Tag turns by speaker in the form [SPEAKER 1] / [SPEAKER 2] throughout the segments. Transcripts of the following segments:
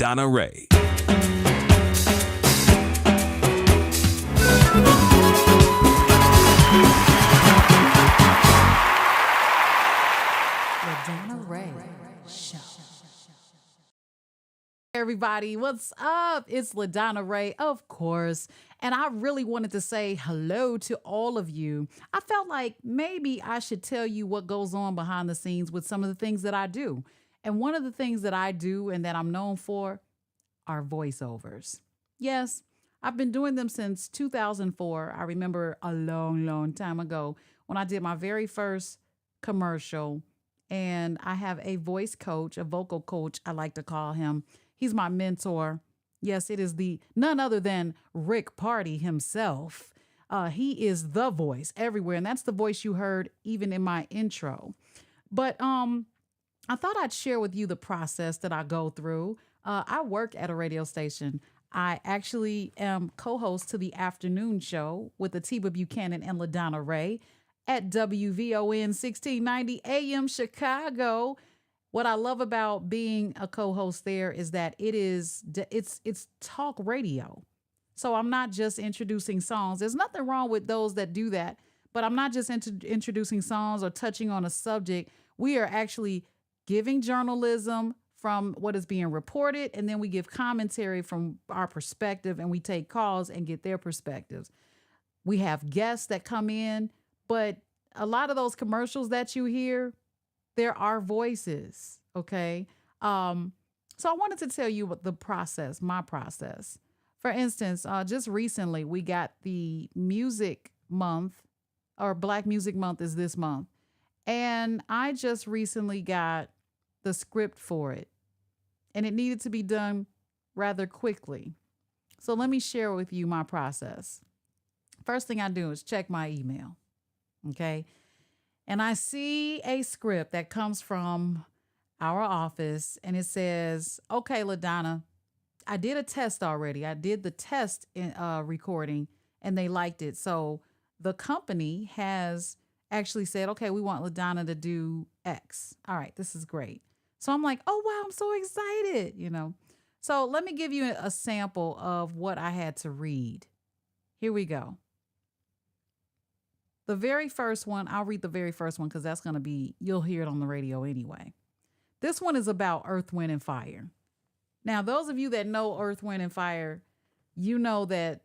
[SPEAKER 1] LaDonna Raeh.
[SPEAKER 2] LaDonna Raeh Show. Everybody, what's up? It's LaDonna Raeh, of course. And I really wanted to say hello to all of you. I felt like maybe I should tell you what goes on behind the scenes with some of the things that I do. And one of the things that I do and that I'm known for are voiceovers. Yes, I've been doing them since 2004. I remember a long, long time ago when I did my very first commercial. And I have a voice coach, a vocal coach, I like to call him. He's my mentor. Yes, it is the none other than Rick Party himself. He is the voice everywhere, and that's the voice you heard even in my intro. But I thought I'd share with you the process that I go through. I work at a radio station. I actually am co-host to the afternoon show with Atiba Buchanan and LaDonna Raeh at WVON 1690 AM Chicago. What I love about being a co-host there is that it's talk radio. So I'm not just introducing songs. There's nothing wrong with those that do that, but I'm not just introducing songs or touching on a subject. We are actually giving journalism from what is being reported, and then we give commentary from our perspective, and we take calls and get their perspectives. We have guests that come in, but a lot of those commercials that you hear, there are voices, okay? So I wanted to tell you what the process, my process. For instance, just recently we got the music month, or Black Music Month is this month. And I just recently got the script for it. And it needed to be done rather quickly. So let me share with you my process. First thing I do is check my email, okay? And I see a script that comes from our office, and it says, okay, LaDonna, I did a test already. I did the test recording, and they liked it. So the company has actually said, okay, we want LaDonna to do X. All right, this is great. So I'm like, oh, wow, I'm so excited, you know. So let me give you a sample of what I had to read. Here we go. The very first one, I'll read the very first one because that's going to be, you'll hear it on the radio anyway. This one is about Earth, Wind, and Fire. Now, those of you that know Earth, Wind, and Fire, you know that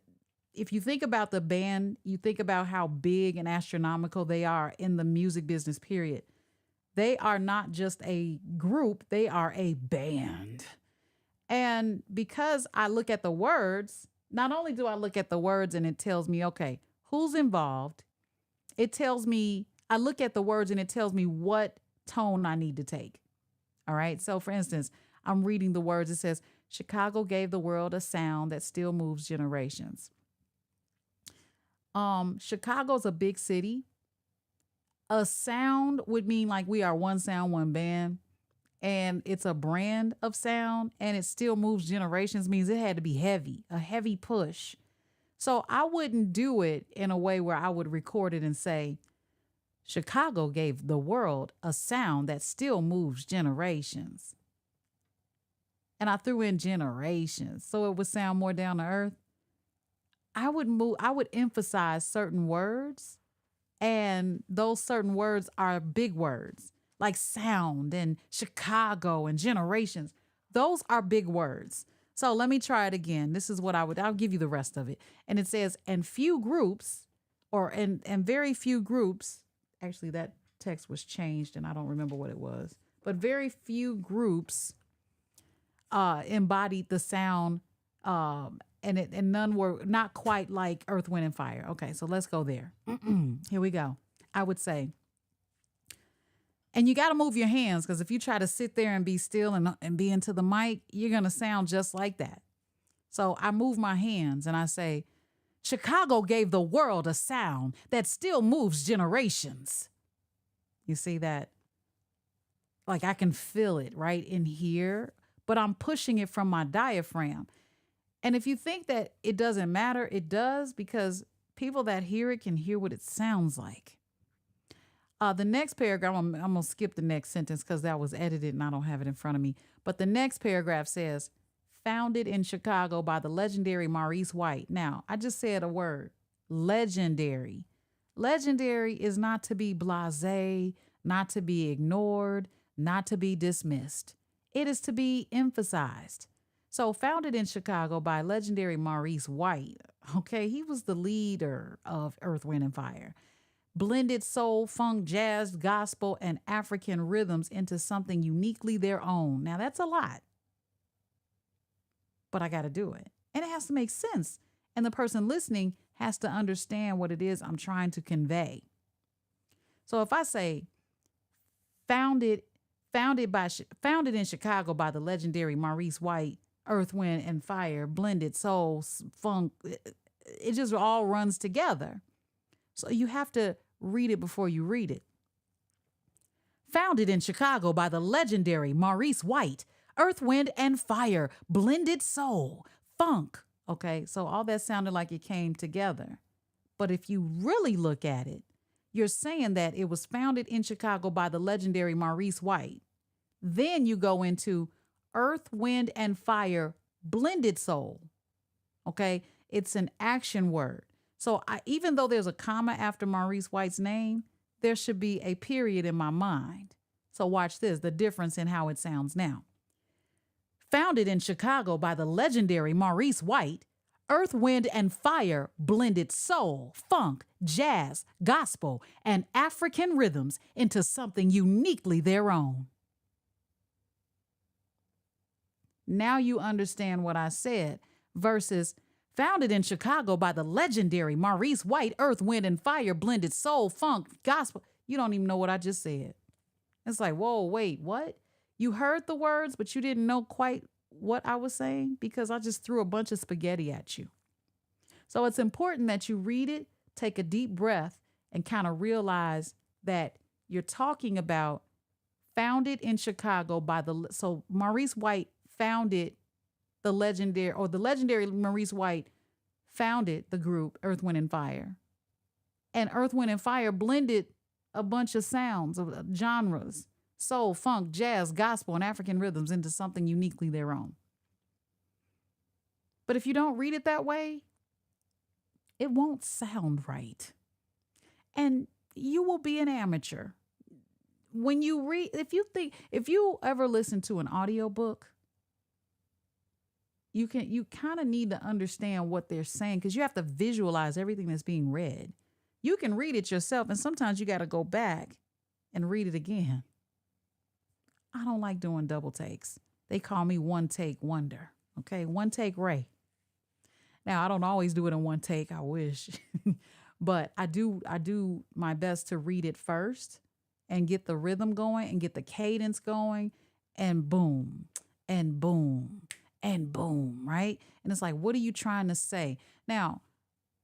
[SPEAKER 2] if you think about the band, you think about how big and astronomical they are in the music business, period. They are not just a group, they are a band. And because I look at the words, not only do I look at the words and it tells me, okay, who's involved? It tells me, I look at the words and it tells me what tone I need to take. All right. So for instance, I'm reading the words. It says, Chicago gave the world a sound that still moves generations. Chicago's a big city. A sound would mean like we are one sound, one band. And it's a brand of sound and it still moves generations means it had to be heavy, a heavy push. So I wouldn't do it in a way where I would record it and say, Chicago gave the world a sound that still moves generations. And I threw in generations so it would sound more down to earth. I would emphasize certain words, and those certain words are big words like sound and Chicago and generations. Those are big words. So let me try it again. This is what I'll give you the rest of it. And it says, and few groups, and very few groups, actually that text was changed and I don't remember what it was, but very few groups embodied the sound, and none were not quite like Earth, Wind, and Fire. Okay, so let's go there. Here we go. I would say, and you got to move your hands because if you try to sit there and be still and be into the mic, you're going to sound just like that. So I move my hands and I say, Chicago gave the world a sound that still moves generations. You see that? Like I can feel it right in here, but I'm pushing it from my diaphragm. And if you think that it doesn't matter, it does, because people that hear it can hear what it sounds like. The next paragraph, I'm going to skip the next sentence because that was edited and I don't have it in front of me. But the next paragraph says, founded in Chicago by the legendary Maurice White. Now, I just said a word, legendary. Legendary is not to be blasé, not to be ignored, not to be dismissed. It is to be emphasized. So, founded in Chicago by legendary Maurice White, okay, he was the leader of Earth, Wind, and Fire. Blended soul, funk, jazz, gospel, and African rhythms into something uniquely their own. Now, that's a lot, but I got to do it. And it has to make sense. And the person listening has to understand what it is I'm trying to convey. So if I say founded in Chicago by the legendary Maurice White, Earth, Wind, and Fire, blended soul, funk, it just all runs together. So you have to read it before you read it. Founded in Chicago by the legendary Maurice White, Earth, Wind, and Fire, blended soul, funk. Okay, so all that sounded like it came together. But if you really look at it, you're saying that it was founded in Chicago by the legendary Maurice White. Then you go into Earth, Wind, and Fire, blended soul. Okay, it's an action word. So even though there's a comma after Maurice White's name, there should be a period in my mind. So watch this, the difference in how it sounds now. Founded in Chicago by the legendary Maurice White, Earth, Wind, and Fire blended soul, funk, jazz, gospel, and African rhythms into something uniquely their own. Now you understand what I said versus founded in Chicago by the legendary Maurice White, Earth, Wind, and Fire blended soul, funk, gospel. You don't even know what I just said. It's like, whoa, wait, what? You heard the words, but you didn't know quite what I was saying because I just threw a bunch of spaghetti at you. So it's important that you read it, take a deep breath, and kind of realize that you're talking about founded in Chicago by so Maurice White founded the legendary Maurice White founded the group Earth, Wind, and Fire. And Earth, Wind, and Fire blended a bunch of sounds, of genres, soul, funk, jazz, gospel, and African rhythms into something uniquely their own. But if you don't read it that way, it won't sound right. And you will be an amateur. When you read, if you ever listen to an audiobook, you kind of need to understand what they're saying because you have to visualize everything that's being read. You can read it yourself, and sometimes you got to go back and read it again. I don't like doing double takes. They call me one take wonder. Okay, one take Raeh. Now, I don't always do it in one take. I wish. But I do my best to read it first and get the rhythm going and get the cadence going and boom, and boom, and boom, right? And it's like, what are you trying to say? Now,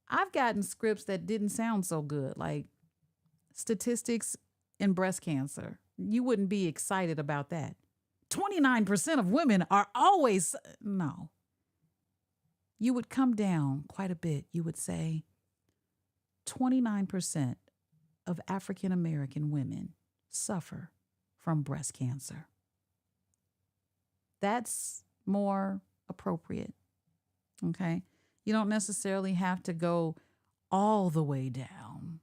[SPEAKER 2] I've gotten scripts that didn't sound so good, like statistics in breast cancer. You wouldn't be excited about that. 29% of women are always, no. You would come down quite a bit. You would say 29% of African American women suffer from breast cancer. That's more appropriate, okay? You don't necessarily have to go all the way down,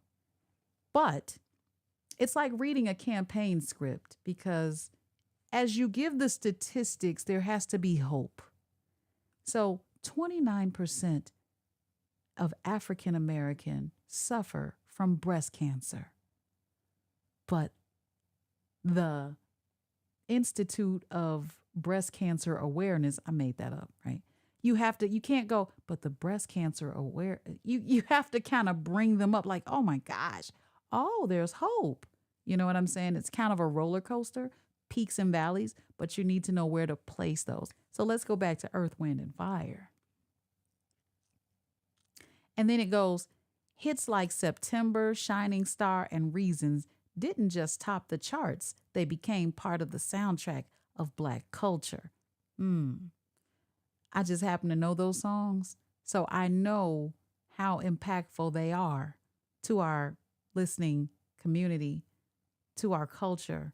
[SPEAKER 2] but it's like reading a campaign script because as you give the statistics, there has to be hope. So 29% of African American suffer from breast cancer, but the Institute of Breast Cancer Awareness, I made that up, right? You can't go, but the breast cancer aware, you have to kind of bring them up like, oh my gosh, oh, there's hope. You know what I'm saying? It's kind of a roller coaster, peaks and valleys, but you need to know where to place those. So let's go back to Earth, Wind, and Fire. And then it goes, hits like September, Shining Star, and Reasons didn't just top the charts. They became part of the soundtrack of Black culture. I just happen to know those songs, so I know how impactful they are to our listening community, to our culture,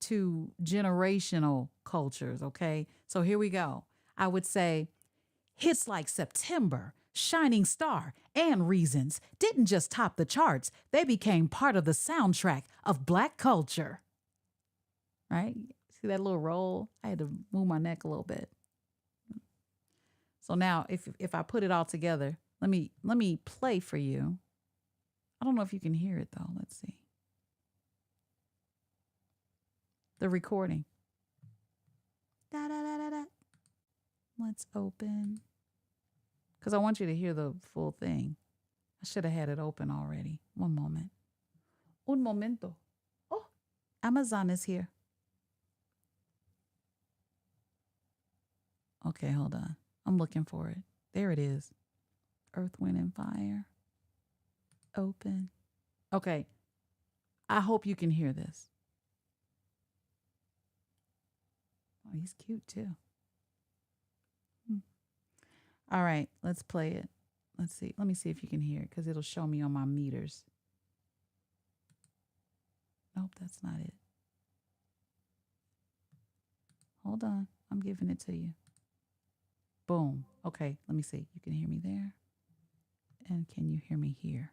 [SPEAKER 2] to generational cultures, okay? So here we go. I would say, hits like September, Shining Star, and Reasons didn't just top the charts, they became part of the soundtrack of Black culture. Right? See that little roll? I had to move my neck a little bit. So now if I put it all together, let me play for you. I don't know if you can hear it though. Let's see. The recording. Da da da da da. Let's open. Because I want you to hear the full thing. I should have had it open already. One moment. Un momento. Oh, Amazon is here. Okay, hold on. I'm looking for it. There it is. Earth, Wind, and Fire. Open. Okay. I hope you can hear this. Oh, he's cute too. All right, let's play it. Let's see. Let me see if you can hear it because it'll show me on my meters. Nope, that's not it. Hold on. I'm giving it to you. Boom. Okay, let me see. You can hear me there. And can you hear me here?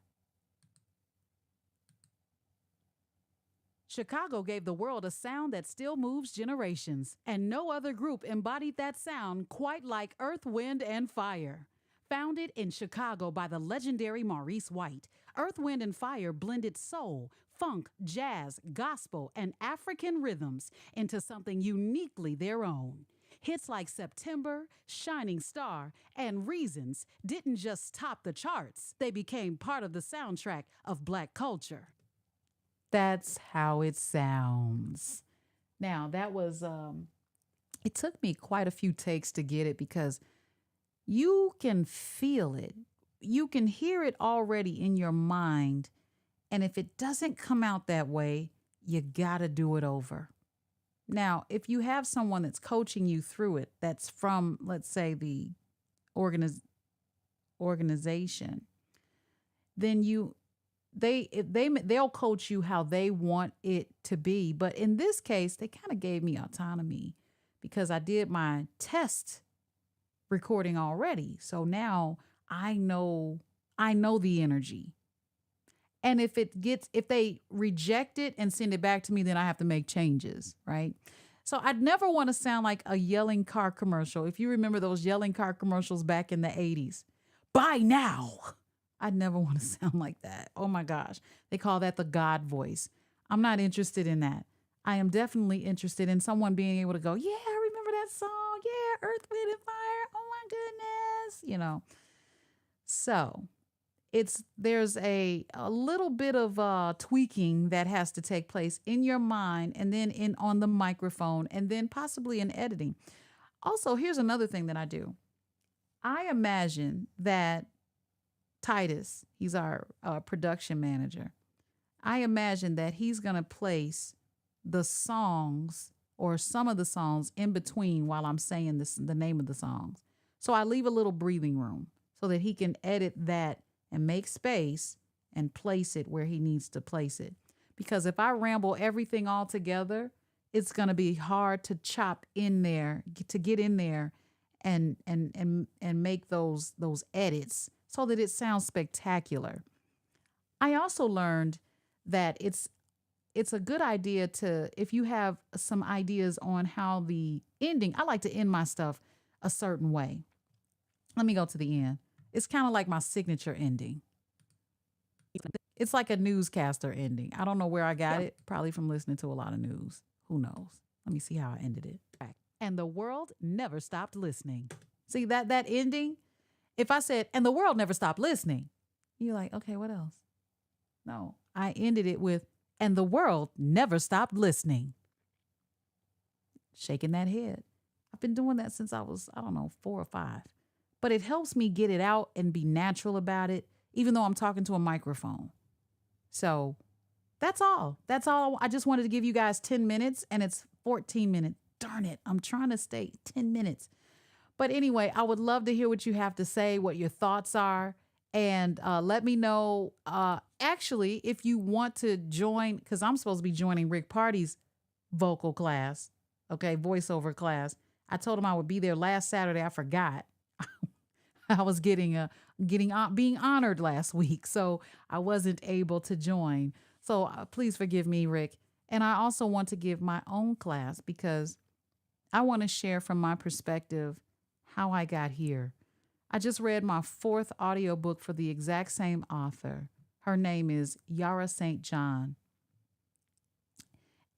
[SPEAKER 2] Chicago gave the world a sound that still moves generations, and no other group embodied that sound quite like Earth, Wind, and Fire. Founded in Chicago by the legendary Maurice White, Earth, Wind, and Fire blended soul, funk, jazz, gospel, and African rhythms into something uniquely their own. Hits like September, Shining Star, and Reasons didn't just top the charts, they became part of the soundtrack of Black culture. That's how it sounds. Now, that was, it took me quite a few takes to get it because you can feel it. You can hear it already in your mind. And if it doesn't come out that way, you got to do it over. Now, if you have someone that's coaching you through it, that's from, let's say, the organization, then they'll coach you how they want it to be. But in this case, they kind of gave me autonomy because I did my test recording already. So now I know the energy. And if they reject it and send it back to me, then I have to make changes, right? So I'd never want to sound like a yelling car commercial. If you remember those yelling car commercials back in the 80s, buy now. I'd never want to sound like that. Oh my gosh. They call that the God voice. I'm not interested in that. I am definitely interested in someone being able to go, yeah, I remember that song. Yeah, Earth, Wind, and Fire. Oh my goodness. So there's a little bit of tweaking that has to take place in your mind and then on the microphone and then possibly in editing. Also, here's another thing that I do. I imagine that Titus, he's our production manager. I imagine that he's going to place the songs or some of the songs in between while I'm saying the name of the songs. So I leave a little breathing room so that he can edit that and make space and place it where he needs to place it. Because if I ramble everything all together, it's going to be hard to chop in there, to get in there and make those edits so that it sounds spectacular. I also learned that it's a good idea if you have some ideas on how the ending, I like to end my stuff a certain way. Let me go to the end. It's kind of like my signature ending. It's like a newscaster ending. I don't know where I got it, probably from listening to a lot of news. Who knows? Let me see how I ended it. And the world never stopped listening. See that ending? If I said, and the world never stopped listening, you're like, okay, what else? No, I ended it with, and the world never stopped listening. Shaking that head. I've been doing that since I was, 4 or 5. But it helps me get it out and be natural about it, even though I'm talking to a microphone. So that's all. That's all. I just wanted to give you guys 10 minutes, and it's 14 minutes. Darn it. I'm trying to stay 10 minutes. But anyway, I would love to hear what you have to say, what your thoughts are, and let me know. Actually, if you want to join, because I'm supposed to be joining Rick Party's vocal class, okay, voiceover class. I told him I would be there last Saturday. I forgot. I was being honored last week, so I wasn't able to join. So please forgive me, Rick. And I also want to give my own class because I want to share from my perspective how I got here. I just read my 4th audiobook for the exact same author. Her name is Yara St. John.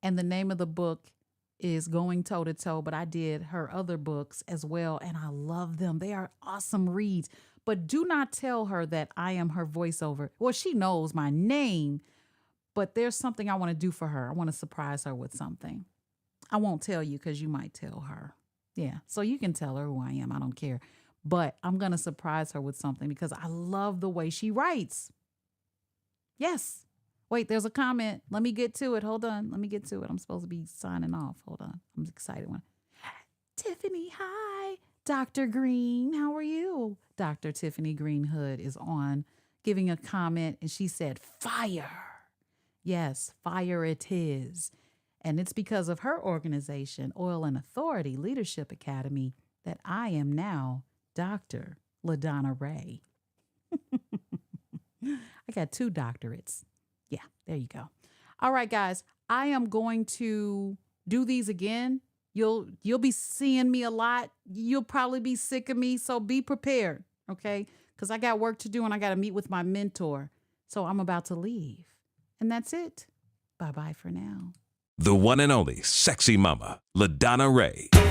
[SPEAKER 2] And the name of the book is Going Toe to Toe, but I did her other books as well, and I love them. They are awesome reads. But do not tell her that I am her voiceover. Well, she knows my name, but there's something I want to do for her. I want to surprise her with something. I won't tell you because you might tell her. Yeah, so you can tell her who I am. I don't care. But I'm going to surprise her with something because I love the way she writes. Yes. Wait, there's a comment. Let me get to it. Hold on. Let me get to it. I'm supposed to be signing off. Hold on. I'm excited. Tiffany, hi. Dr. Green, how are you? Dr. Tiffany Green Hood is on giving a comment, and she said, fire. Yes, fire it is. And it's because of her organization, Oil and Authority Leadership Academy, that I am now Dr. LaDonna Raeh. I got 2 doctorates. Yeah, there you go. All right, guys, I am going to do these again. You'll be seeing me a lot. You'll probably be sick of me, so be prepared, okay? Because I got work to do and I got to meet with my mentor. So I'm about to leave. And that's it. Bye-bye for now.
[SPEAKER 1] The one and only sexy mama, LaDonna Raeh.